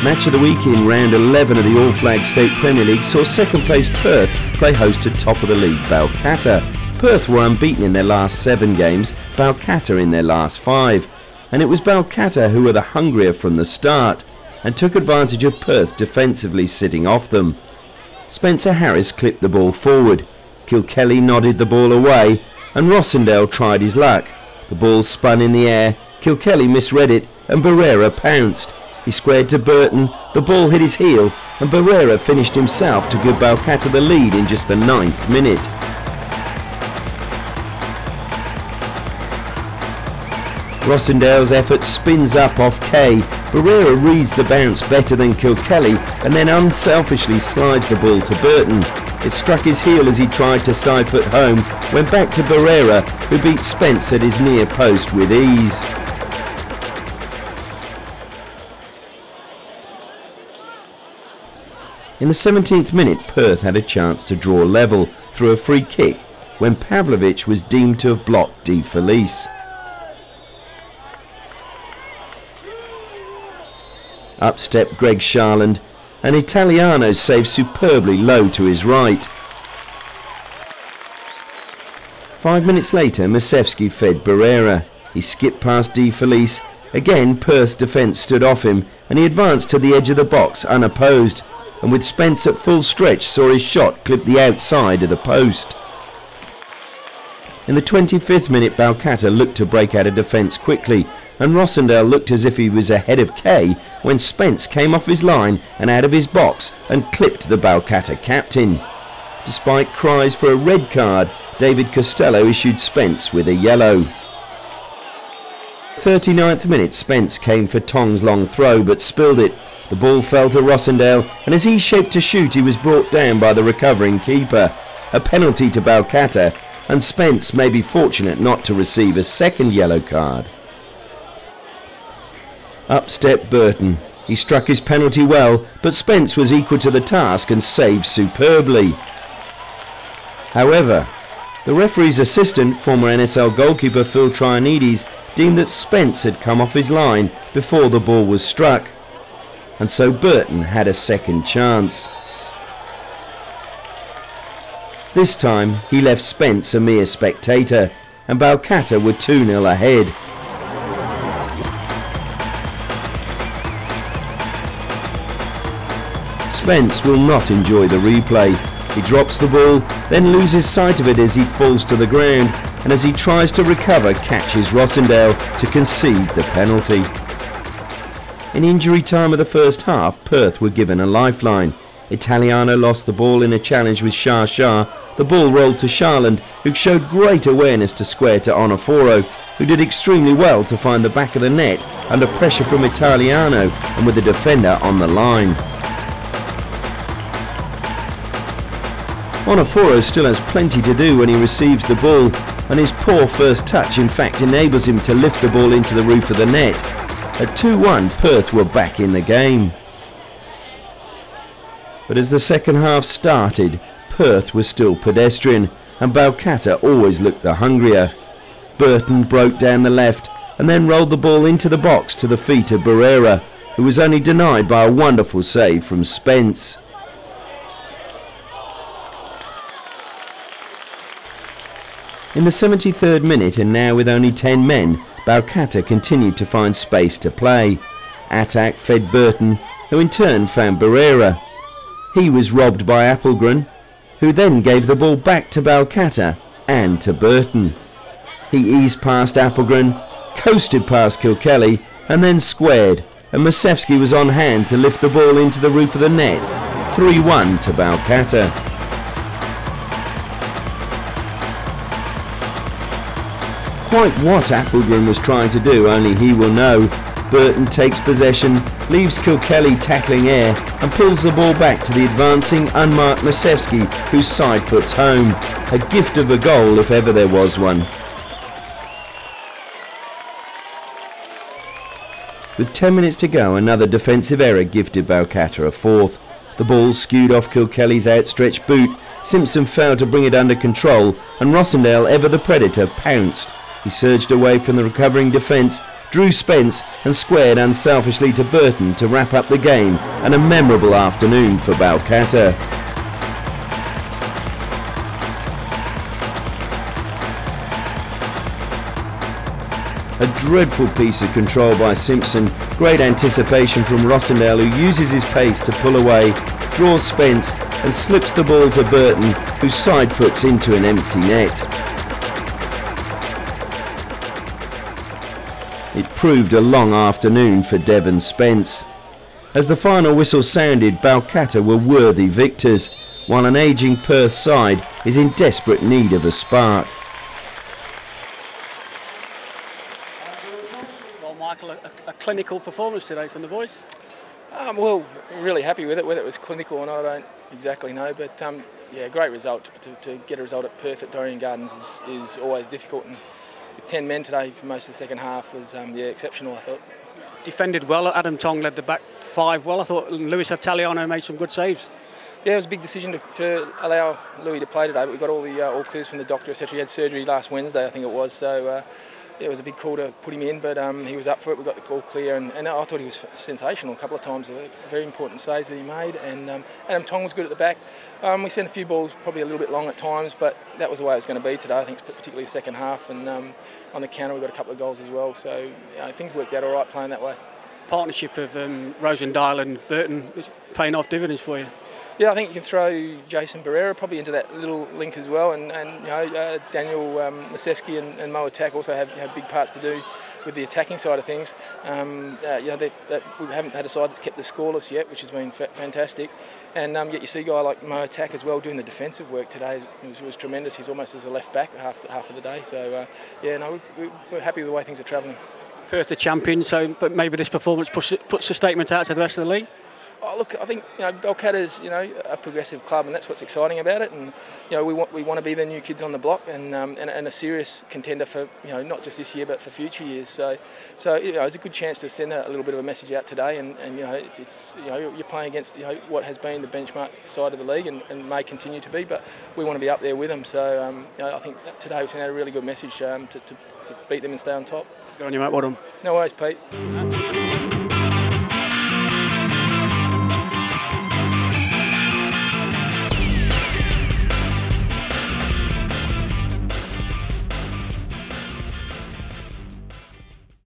Match of the week in round 11 of the All Flag State Premier League saw second place Perth play host to top of the league Balcatta. Perth were unbeaten in their last 7 games, Balcatta in their last 5. And it was Balcatta who were the hungrier from the start and took advantage of Perth defensively sitting off them. Spencer Harris clipped the ball forward, Kilkelly nodded the ball away and Rossendale tried his luck. The ball spun in the air, Kilkelly misread it and Barrera pounced. He squared to Burton, the ball hit his heel and Barrera finished himself to give Balcatta the lead in just the 9th minute. Rossendale's effort spins up off Kay. Barrera reads the bounce better than Kilkelly and then unselfishly slides the ball to Burton. It struck his heel as he tried to side foot home, went back to Barrera who beat Spence at his near post with ease. In the 17th minute, Perth had a chance to draw level through a free kick when Pavlovich was deemed to have blocked De Felice. Up stepped Greg Sharland and Italiano saved superbly low to his right. 5 minutes later, Masevski fed Barrera. He skipped past De Felice. Again, Perth's defence stood off him and he advanced to the edge of the box unopposed, and with Spence at full stretch saw his shot clip the outside of the post. In the 25th minute, Balcatta looked to break out of defence quickly and Rossendale looked as if he was ahead of Kay when Spence came off his line and out of his box and clipped the Balcatta captain. Despite cries for a red card, David Costello issued Spence with a yellow. 39th minute, Spence came for Tong's long throw but spilled it. The ball fell to Rossendale and as he shaped to shoot he was brought down by the recovering keeper. A penalty to Balcatta and Spence may be fortunate not to receive a second yellow card. Up stepped Burton. He struck his penalty well, but Spence was equal to the task and saved superbly. However, the referee's assistant, former NSL goalkeeper Phil Trianides, deemed that Spence had come off his line before the ball was struck, and so Burton had a second chance. This time he left Spence a mere spectator, and Balcatta were 2-0 ahead. Spence will not enjoy the replay. He drops the ball, then loses sight of it as he falls to the ground, and as he tries to recover catches Rossendale to concede the penalty. In injury time of the first half, Perth were given a lifeline. Italiano lost the ball in a challenge with Shah. The ball rolled to Sharland, who showed great awareness to square to Onoforo, who did extremely well to find the back of the net under pressure from Italiano and with the defender on the line. Onoforo still has plenty to do when he receives the ball, and his poor first touch in fact enables him to lift the ball into the roof of the net. At 2-1, Perth were back in the game. But as the second half started, Perth was still pedestrian and Balcatta always looked the hungrier. Burton broke down the left and then rolled the ball into the box to the feet of Barrera, who was only denied by a wonderful save from Spence. In the 73rd minute, and now with only 10 men, Balcatta continued to find space to play. Attack fed Burton, who in turn found Barrera. He was robbed by Appelgren, who then gave the ball back to Balcatta and to Burton. He eased past Appelgren, coasted past Kilkelly and then squared, and Masevski was on hand to lift the ball into the roof of the net. 3-1 to Balcatta. Quite what Appelgren was trying to do only he will know. Burton takes possession, leaves Kilkelly tackling air and pulls the ball back to the advancing unmarked Masevski, who side foots home. A gift of a goal if ever there was one. With 10 minutes to go, another defensive error gifted Balcatta a fourth. The ball skewed off Kilkelly's outstretched boot, Simpson failed to bring it under control and Rossendale, ever the predator, pounced. He surged away from the recovering defence, drew Spence and squared unselfishly to Burton to wrap up the game, and a memorable afternoon for Balcatta. A dreadful piece of control by Simpson, great anticipation from Rossendale, who uses his pace to pull away, draws Spence and slips the ball to Burton, who side foots into an empty net. It proved a long afternoon for Devon Spence. As the final whistle sounded, Balcatta were worthy victors, while an ageing Perth side is in desperate need of a spark. Well, Michael, a clinical performance today from the boys? Well, really happy with it. Whether it was clinical or not, I don't exactly know. But yeah, great result. To get a result at Perth at Dorrien Gardens is always difficult. And with 10 men today for most of the second half was yeah, exceptional, I thought. Defended well. Adam Tong led the back five well. I thought Luis Italiano made some good saves. Yeah, it was a big decision to allow Louis to play today, but we got all the all clears from the doctor, etc. He had surgery last Wednesday, I think it was. So yeah, it was a big call to put him in, but he was up for it. We got the call clear, and I thought he was sensational a couple of times. Very important saves that he made, and Adam Tong was good at the back. We sent a few balls probably a little bit long at times, but that was the way it was going to be today. I think particularly the second half, and on the counter we got a couple of goals as well. So you know, things worked out all right playing that way. Partnership of Rosendahl and Burton is paying off dividends for you. Yeah, I think you can throw Jason Barrera probably into that little link as well, and you know Daniel Maseski and Mo Attack also have big parts to do with the attacking side of things. You know we haven't had a side that's kept the scoreless yet, which has been fantastic, and yet you see a guy like Mo Attack as well doing the defensive work today. It was tremendous. He's almost as a left back half of the day. So yeah, no, we're happy with the way things are travelling. Perth the champion, so but maybe this performance puts a statement out to the rest of the league. Oh, look, I think Balcatta's a progressive club, and that's what's exciting about it. And we want to be the new kids on the block, and a serious contender for not just this year but for future years. So it's a good chance to send a little bit of a message out today. And it's you're playing against what has been the benchmark side of the league and may continue to be, but we want to be up there with them. So I think today we sent out a really good message to beat them and stay on top. Good on you, mate. Well done. No worries, Pete.